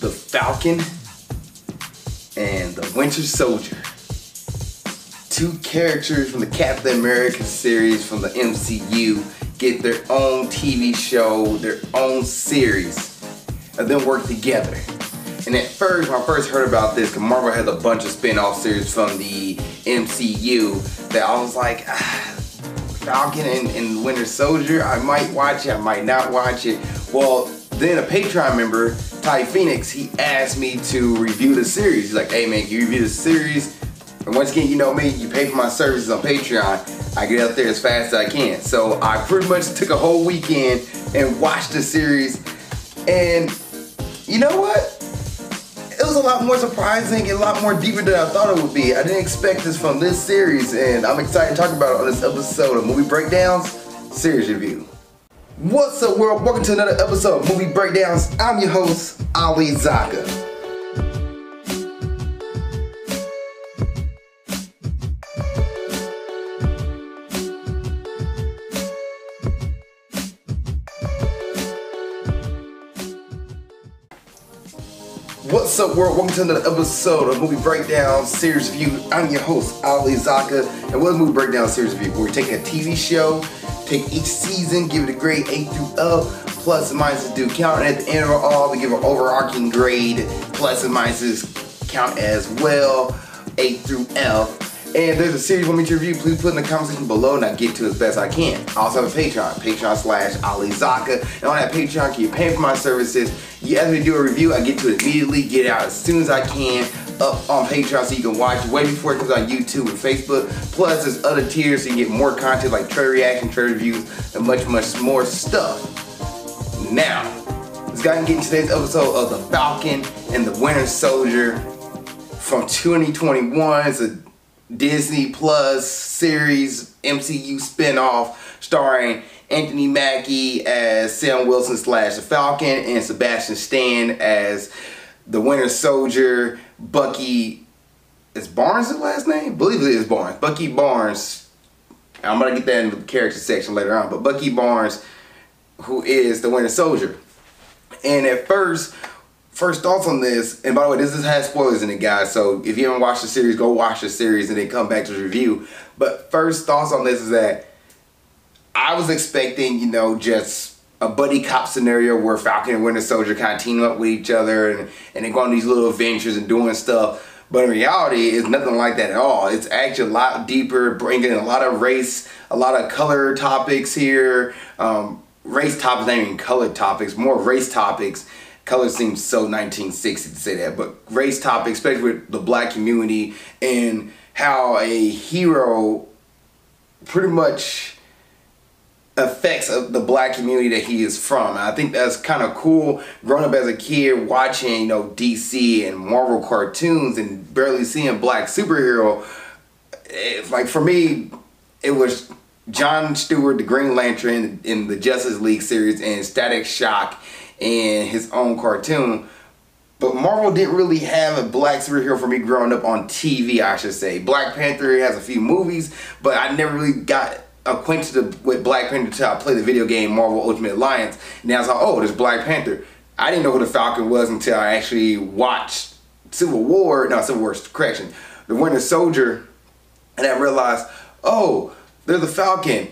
the Falcon and the Winter Soldier. Two characters from the Captain America series from the MCU get their own TV show, their own series, and then work together. And at first, when I first heard about this, because Marvel has a bunch of spin-off series from the MCU, that I was like, Falcon and Winter Soldier, I might watch it, I might not watch it. Well, then a Patreon member, Ty Phoenix, he asked me to review the series. He's like, hey man, can you review the series? And once again, you know me, you pay for my services on Patreon, I get out there as fast as I can. So I pretty much took a whole weekend and watched the series, and you know what? It was a lot more surprising and a lot more deeper than I thought it would be. I didn't expect this from this series, and I'm excited to talk about it on this episode of Movie Breakdowns Series Review. What's up world? Welcome to another episode of Movie Breakdowns. I'm your host, Ali Zakka. What's up world? Welcome to another episode of Movie Breakdown Series Review. I'm your host, Ali Zakka, and what's Movie Breakdown Series Review? Where we take a TV show, take each season, give it a grade A through F, plus and minuses do count, and at the end of it all, we give an overarching grade, plus and minuses count as well, A through F. And if there's a series you want me to review, please put in the comment section below and I'll get to it as best I can. I also have a Patreon, Patreon/Ali Zakka. And on that Patreon, you're paying for my services. You ask me to do a review, I get to it immediately, get it out as soon as I can, up on Patreon so you can watch way before it comes on YouTube and Facebook. Plus, there's other tiers so you get more content like trailer reaction, trailer reviews, and much more stuff. Now, let's go ahead and get into today's episode of The Falcon and the Winter Soldier from 2021. It's a Disney Plus series, MCU spinoff, starring Anthony Mackie as Sam Wilson / the Falcon and Sebastian Stan as the Winter Soldier. Bucky, is Barnes his last name? I believe it is Barnes. Bucky Barnes. I'm going to get that in the character section later on, but Bucky Barnes, who is the Winter Soldier. And at first thoughts on this, and by the way, this has spoilers in it, guys, so if you haven't watched the series, go watch the series and then come back to the review. But first thoughts on this is that I was expecting, you know, just a buddy cop scenario where Falcon and Winter Soldier kind of team up with each other and they go on these little adventures and doing stuff. But in reality, it's nothing like that at all. It's actually a lot deeper, bringing in a lot of race, a lot of color topics here. Race topics, not even color topics, more race topics. Color seems so 1960 to say that, but race topics, especially with the black community and how a hero pretty much affects the black community that he is from. And I think that's kind of cool. Growing up as a kid, watching, you know, DC and Marvel cartoons and barely seeing black superhero, like for me, it was John Stewart, the Green Lantern in the Justice League series, and Static Shock in his own cartoon. But Marvel didn't really have a black superhero for me growing up on TV, I should say. Black Panther has a few movies, but I never really got acquainted with Black Panther until I played the video game Marvel Ultimate Alliance. And I was like, oh, there's Black Panther. I didn't know who the Falcon was until I actually watched the Winter Soldier, and I realized, oh, there's the Falcon.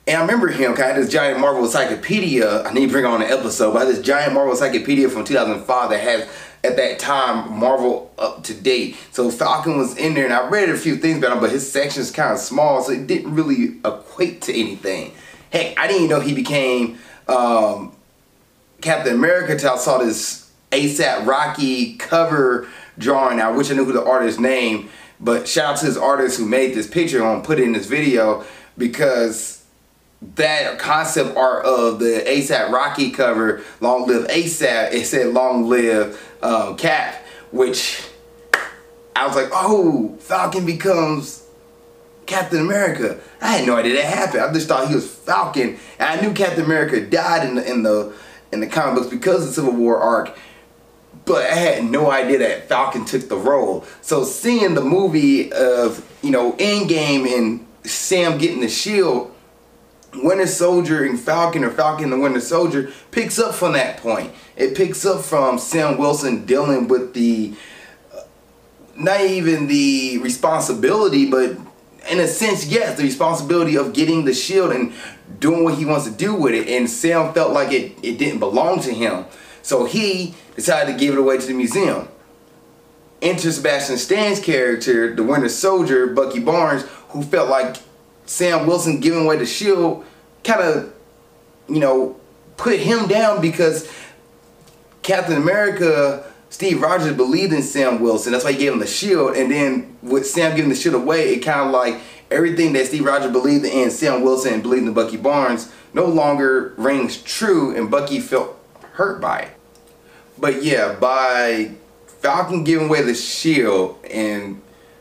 And I remember him kind of this giant Marvel encyclopedia. I need to bring on an episode, but I had this giant Marvel encyclopedia from 2005 that has, at that time, Marvel up to date. So Falcon was in there, and I read a few things about him, but his section is kind of small, so it didn't really equate to anything. Heck, I didn't even know he became Captain America until I saw this ASAP Rocky cover drawing. I wish I knew who the artist's name, but shout out to this artist who made this picture and put it in this video, because that concept art of the ASAP Rocky cover, Long Live ASAP, it said Long Live Cap, which I was like, oh, Falcon becomes Captain America. I had no idea that happened. I just thought he was Falcon, and I knew Captain America died in the comic books because of the Civil War arc, but I had no idea that Falcon took the role. So seeing the movie of, you know, Endgame and Sam getting the shield, Winter Soldier and Falcon, or Falcon and the Winter Soldier, picks up from that point. It picks up from Sam Wilson dealing with the, not even the responsibility, but in a sense, yes, the responsibility of getting the shield and doing what he wants to do with it. And Sam felt like it didn't belong to him. So he decided to give it away to the museum. Enter Sebastian Stan's character, the Winter Soldier, Bucky Barnes, who felt like Sam Wilson giving away the shield kind of, you know, put him down, because Captain America, Steve Rogers, believed in Sam Wilson. That's why he gave him the shield. And then with Sam giving the shield away, it kind of like everything that Steve Rogers believed in Sam Wilson and believed in Bucky Barnes no longer rings true, and Bucky felt hurt by it. But yeah, by Falcon giving away the shield and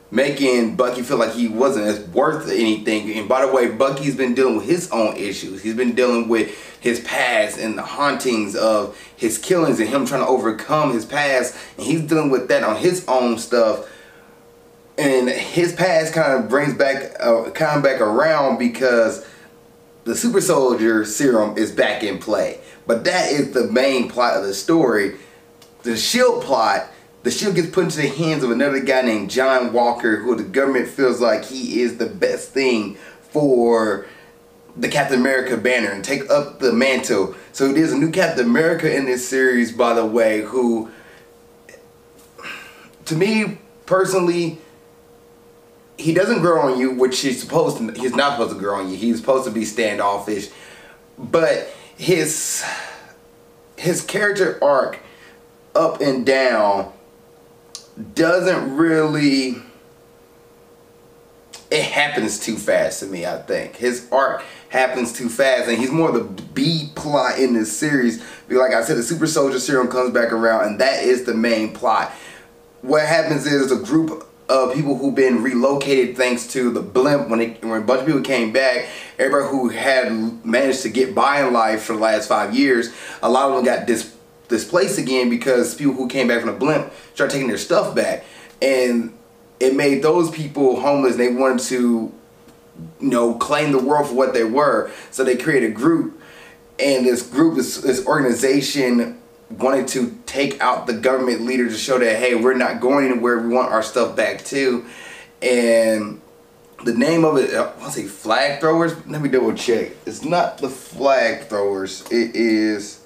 making Bucky feel like he wasn't as worth anything. And by the way, Bucky's been dealing with his own issues. He's been dealing with his past and the hauntings of his killings and him trying to overcome his past. And he's dealing with that on his own stuff. And his past kind of brings back around because the Super Soldier Serum is back in play. But that is the main plot of the story. The shield plot. The shield gets put into the hands of another guy named John Walker, who the government feels like he is the best thing for the Captain America banner and take up the mantle. So there's a new Captain America in this series, by the way, who, to me personally, he doesn't grow on you, which he's not supposed to grow on you. He's supposed to be standoffish. But his character arc up and down doesn't really, it happens too fast to me. I think his arc happens too fast, and he's more the B plot in this series, because like I said, the Super Soldier Serum comes back around, and that is the main plot. What happens is a group of people who've been relocated thanks to the blimp, when a bunch of people came back, everybody who had managed to get by in life for the last 5 years, a lot of them got displaced again because people who came back from the blimp started taking their stuff back, and it made those people homeless. They wanted to, you know, claim the world for what they were, so they created a group, and this organization wanted to take out the government leader to show that, hey, we're not going anywhere, we want our stuff back too. And the name of it, I want to say Flag Throwers. Let me double check. It's not the Flag Throwers, it is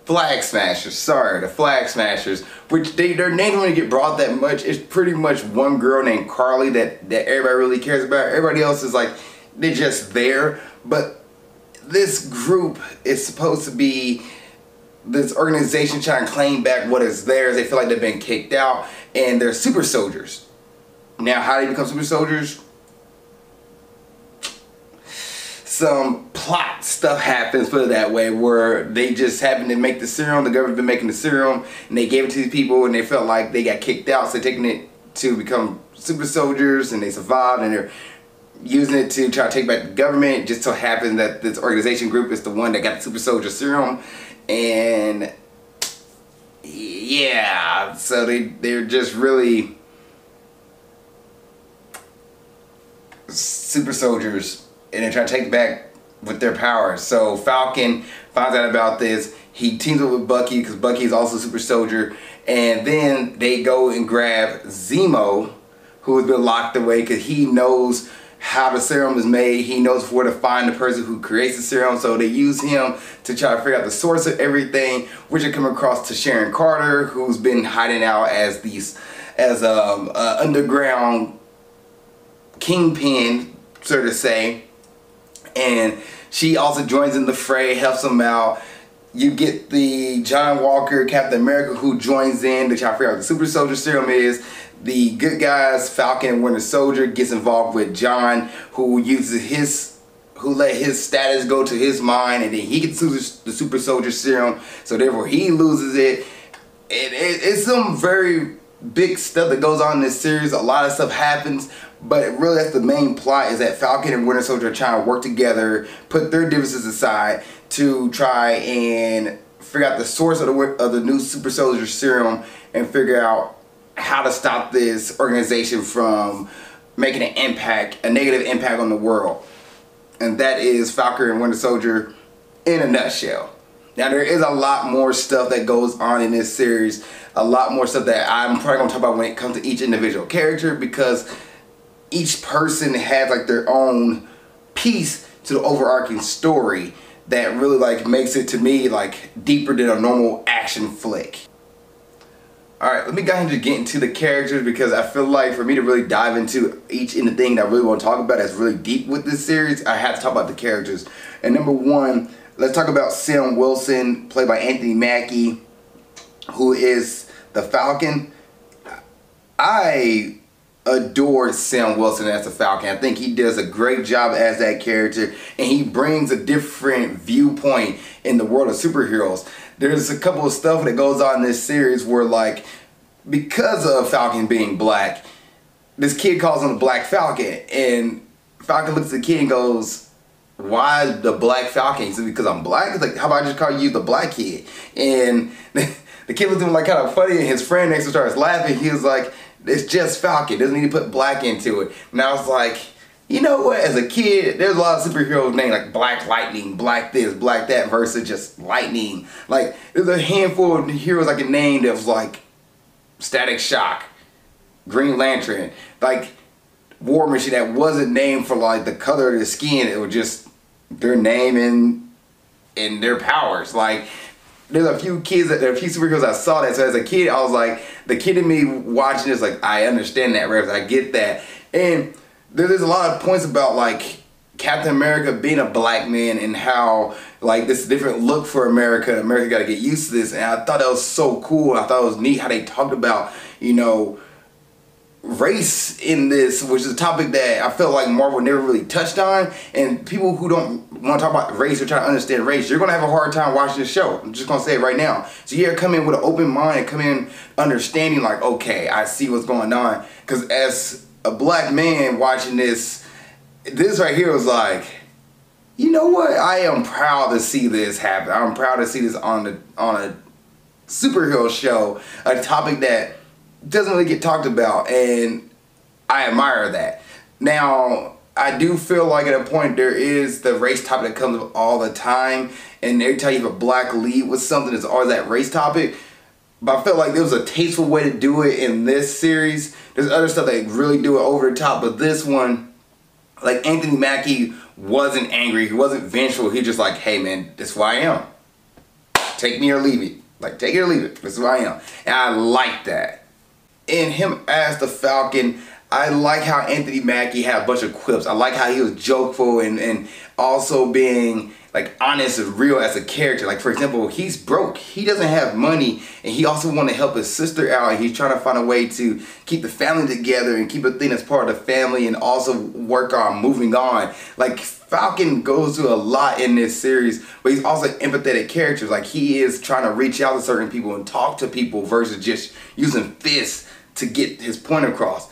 Flag Smashers. Sorry, the Flag Smashers, which their name don't really get brought that much. It's pretty much one girl named Carly that everybody really cares about. Everybody else is like, they're just there. But this group is supposed to be this organization trying to claim back what is theirs. They feel like they've been kicked out, and they're super soldiers. Now, how do they become super soldiers? Some plot stuff happens, put it that way, where they just happen to make the serum. The government's been making the serum, and they gave it to these people, and they felt like they got kicked out, so they're taking it to become super soldiers, and they survived, and they're using it to try to take back the government. It just so happens that this organization group is the one that got the super soldier serum, and yeah, so they're just really super soldiers, and they're trying to take it back with their powers. So Falcon finds out about this. He teams up with Bucky, because Bucky is also a super soldier, and then they go and grab Zemo, who has been locked away, because he knows how the serum is made. He knows where to find the person who creates the serum, so they use him to try to figure out the source of everything, which they come across to Sharon Carter, who's been hiding out as underground kingpin, so to say, and she also joins in the fray, helps them out. You get the John Walker, Captain America, who joins in to try to figure out what the super soldier serum is. The good guys, Falcon and Winter Soldier, gets involved with John, who let his status go to his mind, and then he gets the super soldier serum, so therefore he loses it. It's some very big stuff that goes on in this series. A lot of stuff happens, but really that's the main plot, is that Falcon and Winter Soldier are trying to work together, put their differences aside to try and figure out the source of the new super soldier serum, and figure out how to stop this organization from making a negative impact on the world. and that is Falcon and Winter Soldier in a nutshell. Now there is a lot more stuff that goes on in this series, a lot more stuff that I'm probably gonna talk about when it comes to each individual character, because each person has like their own piece to the overarching story that really like makes it, to me, like deeper than a normal action flick. Alright, let me go ahead and get into the characters, because I feel like for me to really dive into each and the thing that I really want to talk about that's really deep with this series, I have to talk about the characters. And number one, let's talk about Sam Wilson, played by Anthony Mackie, who is the Falcon. I adore Sam Wilson as the Falcon. I think he does a great job as that character, and he brings a different viewpoint in the world of superheroes. There's a couple of stuff that goes on in this series where, like, because of Falcon being black, this kid calls him the Black Falcon, and Falcon looks at the kid and goes, "Why the Black Falcon?" He said, "Because I'm black." It's like, "How about I just call you the Black Kid?" And the kid looked at him like kind of funny, and his friend next to starts laughing. He was like, "It's just Falcon. Doesn't need to put black into it." And I was like, you know what? As a kid, there's a lot of superheroes named like Black Lightning, Black this, Black that, versus just Lightning. Like, there's a handful of heroes I can name that was like Static Shock, Green Lantern, like War Machine, that wasn't named for like the color of their skin. It was just their name and their powers. Like, there's a few superheroes I saw that. So as a kid, I was like, the kid in me watching this, like, I understand that reference, I get that. And there's a lot of points about like Captain America being a black man and how like this different look for America. America got to get used to this, and I thought that was so cool. I thought it was neat how they talked about, you know, race in this, which is a topic that I felt like Marvel never really touched on. And people who don't want to talk about race or try to understand race, you're going to have a hard time watching this show. I'm just going to say it right now. So you gotta come in with an open mind and come in understanding like, okay, I see what's going on. Because as a black man watching this right here was like, you know what? I am proud to see this happen. I'm proud to see this on a superhero show, a topic that doesn't really get talked about, and I admire that. Now, I do feel like at a point there is the race topic that comes up all the time, and every time you have a black lead with something, it's always that race topic. But I felt like there was a tasteful way to do it in this series. There's other stuff that really do it over the top, but this one, like, Anthony Mackie wasn't angry, he wasn't vengeful, he just like, hey man, this is who I am. Take me or leave me. Like, take it or leave it, this is who I am. And I like that. And him as the Falcon, I like how Anthony Mackie had a bunch of quips. I like how he was jokeful and also being like honest and real as a character. Like, for example, he's broke. He doesn't have money, and he also want to help his sister out, and he's trying to find a way to keep the family together and keep a thing that's part of the family, and also work on moving on. Like, Falcon goes through a lot in this series, but he's also an empathetic character. Like, he is trying to reach out to certain people and talk to people versus just using fists to get his point across.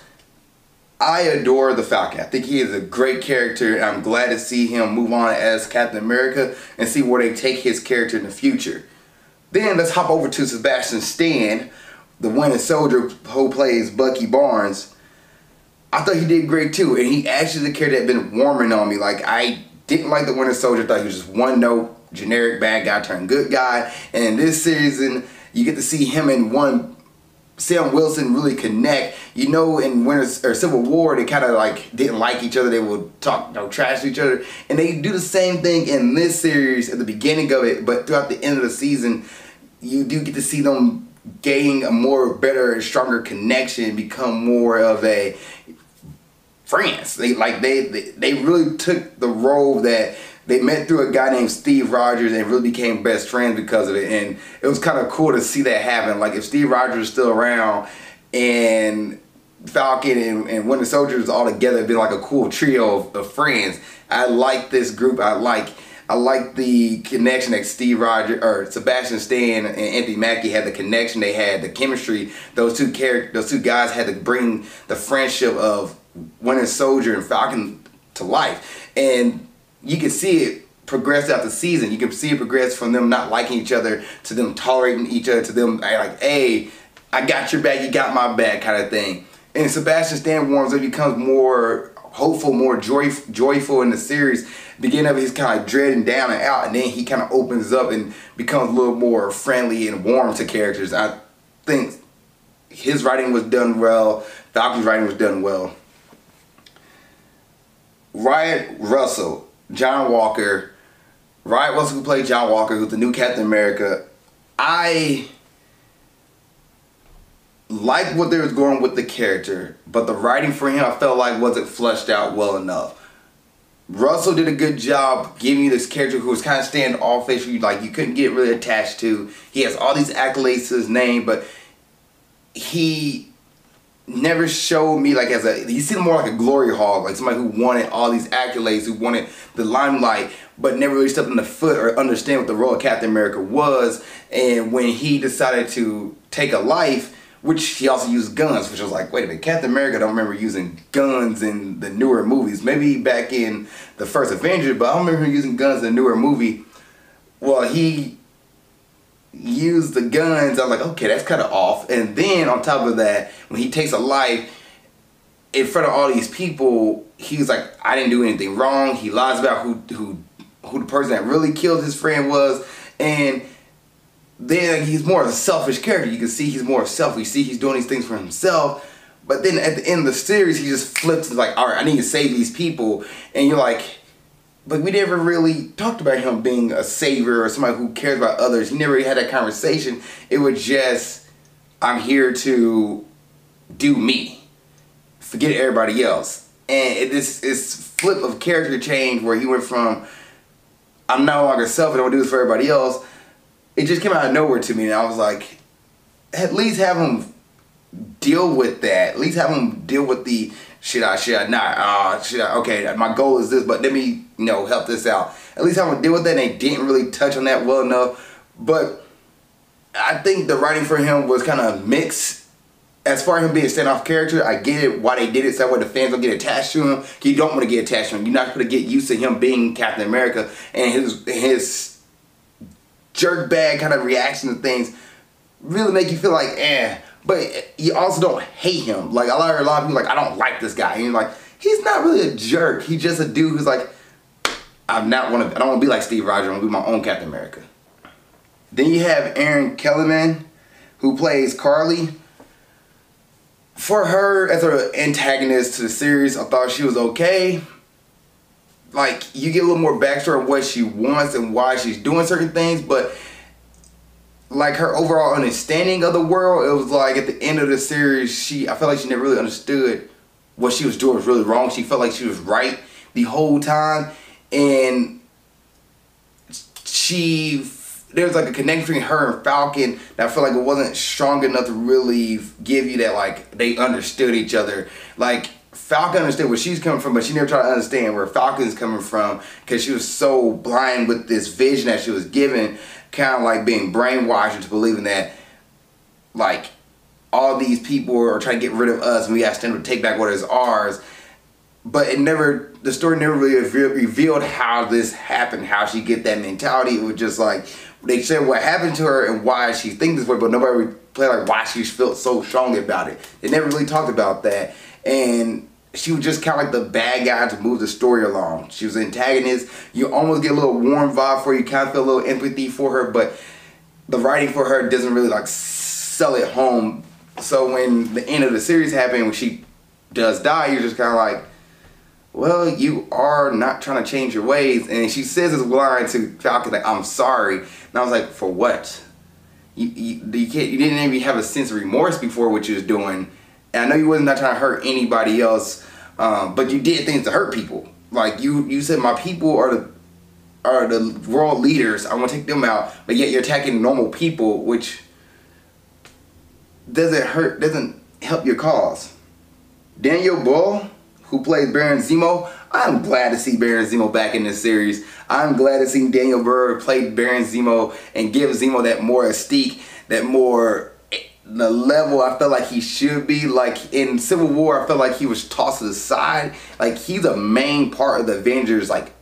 I adore the Falcon. I think he is a great character, and I'm glad to see him move on as Captain America and see where they take his character in the future. Then let's hop over to Sebastian Stan, the Winter Soldier who plays Bucky Barnes. I thought he did great too, and he actually is a character that had been warming on me. Like, I didn't like the Winter Soldier. I thought he was just one note, generic bad guy turned good guy. And in this season, you get to see him and Sam Wilson really connect. You know, in Civil War, they kind of like didn't like each other. They would talk trash to each other, and they do the same thing in this series at the beginning of it. But throughout the end of the season, you do get to see them gain a more better and stronger connection, become more of a friends. They really took the role that they met through a guy named Steve Rogers and really became best friends because of it. And it was kind of cool to see that happen. Like, if Steve Rogers was still around and Falcon and Winter Soldier was all together, it'd be like a cool trio of friends. I like this group. I like the connection that Steve Rogers or Sebastian Stan and Anthony Mackie had, the connection they had, the chemistry. Those two guys had to bring the friendship of Winter Soldier and Falcon to life. And you can see it progress out the season. You can see it progress from them not liking each other to them tolerating each other to them like, hey, I got your back, you got my back kind of thing. And Sebastian Stan warms up, becomes more hopeful, more joyful in the series. Beginning of it, he's kind of dreading down and out, and then he kind of opens up and becomes a little more friendly and warm to characters. I think his writing was done well. Falcon's writing was done well. Riot Russell, John Walker. Riot Russell, who played John Walker, who's the new Captain America. I like what they was going with the character, but the writing for him I felt like wasn't fleshed out well enough. Russell did a good job giving you this character who was kind of standoffish, you couldn't get really attached to. He has all these accolades to his name, but he never showed me like he seemed more like a glory hog, like somebody who wanted all these accolades, who wanted the limelight, but never really stepped in the foot or understand what the role of Captain America was. And when he decided to take a life, which he also used guns, which I was like, wait a minute, Captain America, I don't remember using guns in the newer movies. Maybe back in the first Avenger, but I don't remember him using guns in the newer movie. Well, he used the guns. I was like, okay, that's kind of off. And then on top of that, when he takes a life in front of all these people, he's like, I didn't do anything wrong. He lies about who the person that really killed his friend was. And then he's more of a selfish character. You can see he's more selfish. You see he's doing these things for himself. But then at the end of the series, he just flips and like, all right, I need to save these people. And you're like, but we never really talked about him being a savior or somebody who cares about others. He never really had that conversation. It was just, I'm here to do me. Forget everybody else. And this flip of character change where he went from, I'm no longer selfish, I want to do this for everybody else. It just came out of nowhere to me, and I was like, at least have him deal with that. At least have him deal with the should I not? Okay, my goal is this, but let me help this out. At least have him deal with that, and they didn't really touch on that well enough. But I think the writing for him was kind of mixed. As far as him being a standoff character, I get it why they did it, so that way the fans don't get attached to him. You don't want to get attached to him. You're not going to get used to him being Captain America and his jerkbag kind of reaction to things really make you feel like but you also don't hate him. Like a lot of people like, I don't like this guy, and you're like, he's not really a jerk, he's just a dude who's like, I don't want to be like Steve Rogers, I want to be my own Captain America. Then you have Erin Kellyman, who plays Carly. For her as an antagonist to the series, I thought she was okay. Like, you get a little more backstory of what she wants and why she's doing certain things, but like her overall understanding of the world, it was like at the end of the series, I felt like she never really understood what she was doing was really wrong. She felt like she was right the whole time, and there was like a connection between her and Falcon that I felt like it wasn't strong enough to really give you that like they understood each other. Like, Falcon understood where she's coming from, but she never tried to understand where Falcon's coming from, because she was so blind with this vision that she was given, kind of like being brainwashed into believing that like all these people are trying to get rid of us and we have to stand up to take back what is ours. But the story never really revealed how this happened, how she get that mentality. It was just like, they said what happened to her and why she thinks this way, but nobody really played like why she felt so strongly about it. They never really talked about that. And she was just kind of like the bad guy to move the story along. She was an antagonist. You almost get a little warm vibe for her. You kind of feel a little empathy for her, but the writing for her doesn't really like sell it home. So when the end of the series happened, when she does die, you're just kind of like, well, you are not trying to change your ways. And she says this line to Falcon, like, I'm sorry. And I was like, for what? You didn't even have a sense of remorse before what you was doing. And I know you wasn't not trying to hurt anybody else, but you did things to hurt people. Like you said, my people are the world leaders. I want to take them out, but yet you're attacking normal people, which doesn't help your cause. Daniel Bull, who plays Baron Zemo, I'm glad to see Baron Zemo back in this series. I'm glad to see Daniel Burr play Baron Zemo and give Zemo that more mystique, the level I felt like he should be. Like in Civil War, I felt like he was tossed to the side. Like, he's a main part of the Avengers like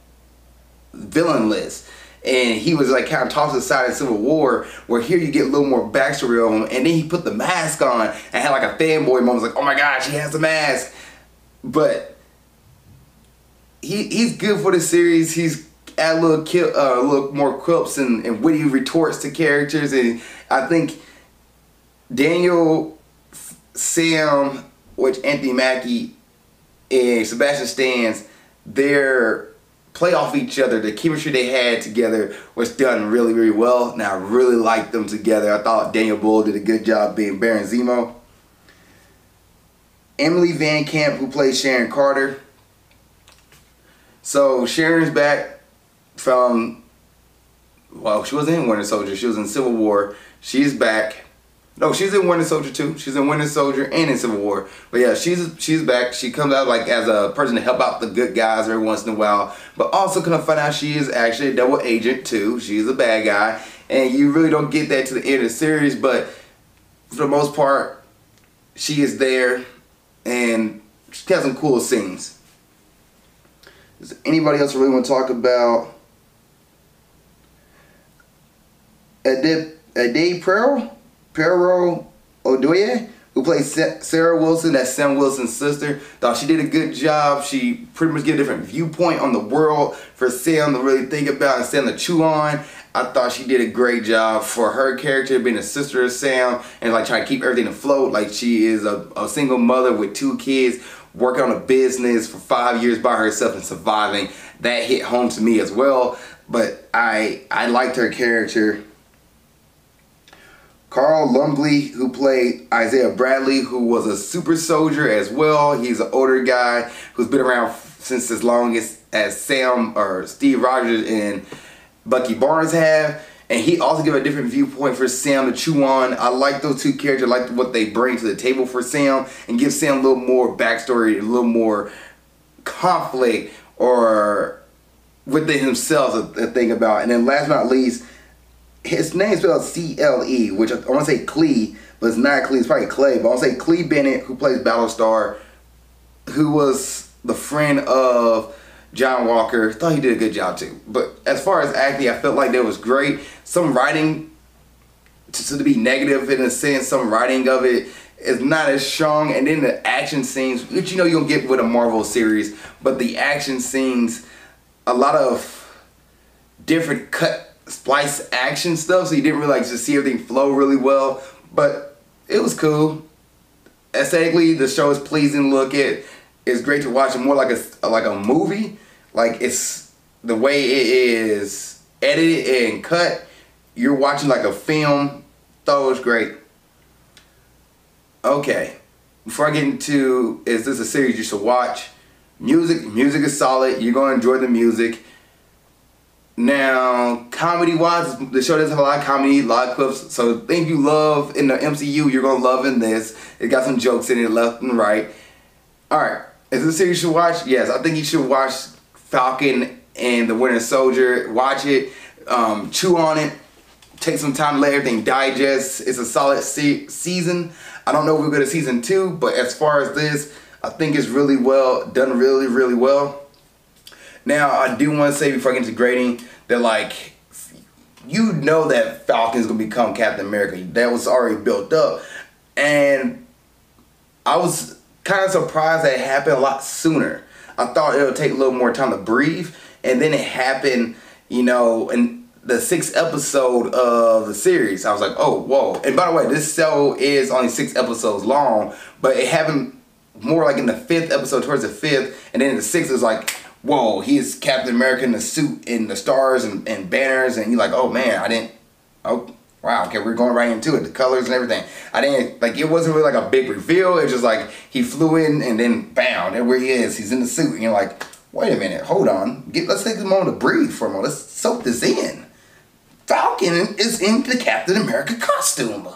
villain list, and he was like kind of tossed to the side in Civil War, where here you get a little more backstory of him. And then he put the mask on and had like a fanboy moment, like, oh my gosh, he has a mask. But he's good for the series. He's add a little more quips and witty retorts to characters, and I think Daniel, Sam, which Anthony Mackie, and Sebastian Stan's, their play off each other, the chemistry they had together was done really, really well, and I really liked them together. I thought Daniel Bull did a good job being Baron Zemo. Emily Van Camp, who plays Sharon Carter. So Sharon's back from, well, she wasn't in Winter Soldier, she was in Civil War. She's back. No, she's in Winter Soldier too. She's in Winter Soldier and in Civil War. But yeah, she's back. She comes out like as a person to help out the good guys every once in a while. But also kind of find out she is actually a double agent too. She's a bad guy. And you really don't get that to the end of the series. But for the most part, she is there. And she has some cool scenes. Does anybody else really want to talk about Ade Pero Odoye, who plays Sarah Wilson, that's Sam Wilson's sister? Thought she did a good job. She pretty much gave a different viewpoint on the world for Sam to really think about and Sam to chew on. I thought she did a great job for her character being a sister of Sam and like trying to keep everything afloat. Like she is a single mother with 2 kids, working on a business for 5 years by herself and surviving. That hit home to me as well. But I liked her character. Carl Lumbly, who played Isaiah Bradley, who was a super soldier as well. He's an older guy who's been around since as long as Sam or Steve Rogers and Bucky Barnes have. And he also gave a different viewpoint for Sam to chew on. I like those 2 characters. I like what they bring to the table for Sam and give Sam a little more backstory, a little more conflict or within himself to think about. And then last but not least, his name is spelled C-L-E, which I want to say Clee, but it's not Clee, it's probably Clay. But I want to say Clee Bennett, who plays Battlestar, who was the friend of John Walker. Thought he did a good job too. But as far as acting, I felt like that was great. Some writing, to be negative in a sense, some writing of it is not as strong. And then the action scenes, which you know you'll get with a Marvel series, but the action scenes, a lot of different splice action stuff, so you didn't really like just see everything flow really well. But it was cool. Aesthetically, the show is pleasing to look at. It's great to watch it more like a movie. Like it's the way it is edited and cut. You're watching like a film. Thought it was great. Okay, before I get into is this a series you should watch? Music is solid. You're gonna enjoy the music. Now, comedy-wise, the show doesn't have a lot of comedy, a lot of clips. So things you love in the MCU, you're gonna love in this. It got some jokes in it left and right. Alright, is this a series you should watch? Yes, I think you should watch Falcon and the Winter Soldier. Watch it, chew on it, take some time to let everything digest. It's a solid season. I don't know if we'll go to season 2, but as far as this, I think it's really well done, really, really well. Now, I do want to say before I get into grading that, like, you know that Falcon is going to become Captain America. That was already built up. And I was kind of surprised that it happened a lot sooner. I thought it would take a little more time to breathe. And then it happened, you know, in the 6th episode of the series. I was like, oh, whoa. And by the way, this show is only 6 episodes long. But it happened more like in the 5th episode, towards the 5th. And then in the 6th, it was like, whoa, he's Captain America in the suit and the stars and banners, and you're like, oh man, oh wow, okay, we're going right into it, the colors and everything. It wasn't really like a big reveal. It's just like he flew in and then bam, there where he is, he's in the suit, and you're like, wait a minute, hold on, let's take a moment to breathe for a moment, let's soak this in. Falcon is in the Captain America costume.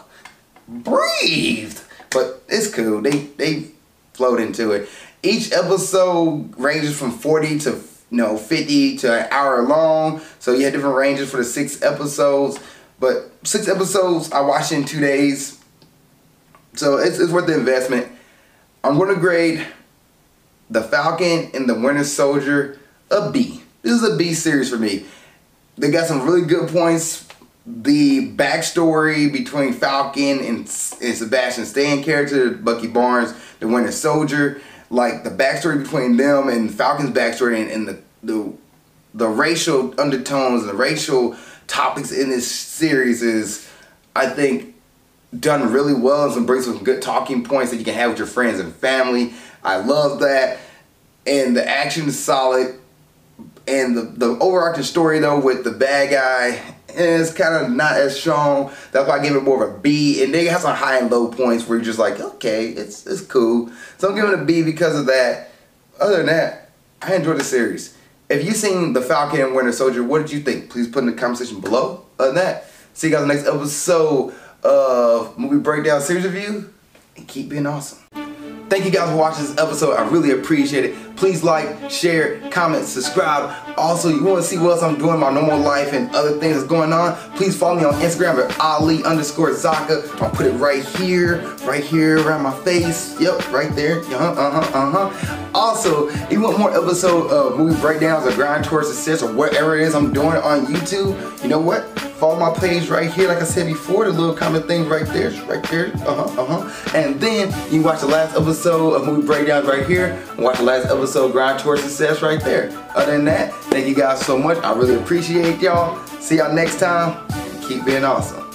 Breathe. But it's cool, they flowed into it. Each episode ranges from 40 to 50 to an hour long. So you had different ranges for the 6 episodes. But 6 episodes I watched in 2 days. So it's worth the investment. I'm going to grade the Falcon and the Winter Soldier a B. This is a B series for me. They got some really good points. The backstory between Falcon and Sebastian Stan character, Bucky Barnes, the Winter Soldier. like the backstory between them and Falcon's backstory and the racial undertones and the racial topics in this series is, I think, done really well and brings some good talking points that you can have with your friends and family. I love that. And the action is solid. And the overarching story though with the bad guy is kind of not as strong. That's why I give it more of a B. And they have some high and low points where you're just like, okay, it's cool. So I'm giving it a B because of that. Other than that, I enjoyed the series. If you've seen The Falcon and Winter Soldier, what did you think? Please put in the comment section below. Other than that, see you guys in the next episode of Movie Breakdown Series Review. And keep being awesome. Thank you guys for watching this episode. I really appreciate it. Please like, share, comment, subscribe. Also, you want to see what else I'm doing in my normal life and other things that's going on, please follow me on Instagram at Ali_Zakka. I'll put it right here around my face. Yep, right there. Also, if you want more episodes of movie breakdowns or grind towards success or whatever it is I'm doing on YouTube, you know what? Follow my page right here, like I said before, the little comment thing right there, And then you can watch the last episode of Movie Breakdowns right here, and watch the last episode of Grind Towards Success right there. Other than that, thank you guys so much. I really appreciate y'all. See y'all next time, and keep being awesome.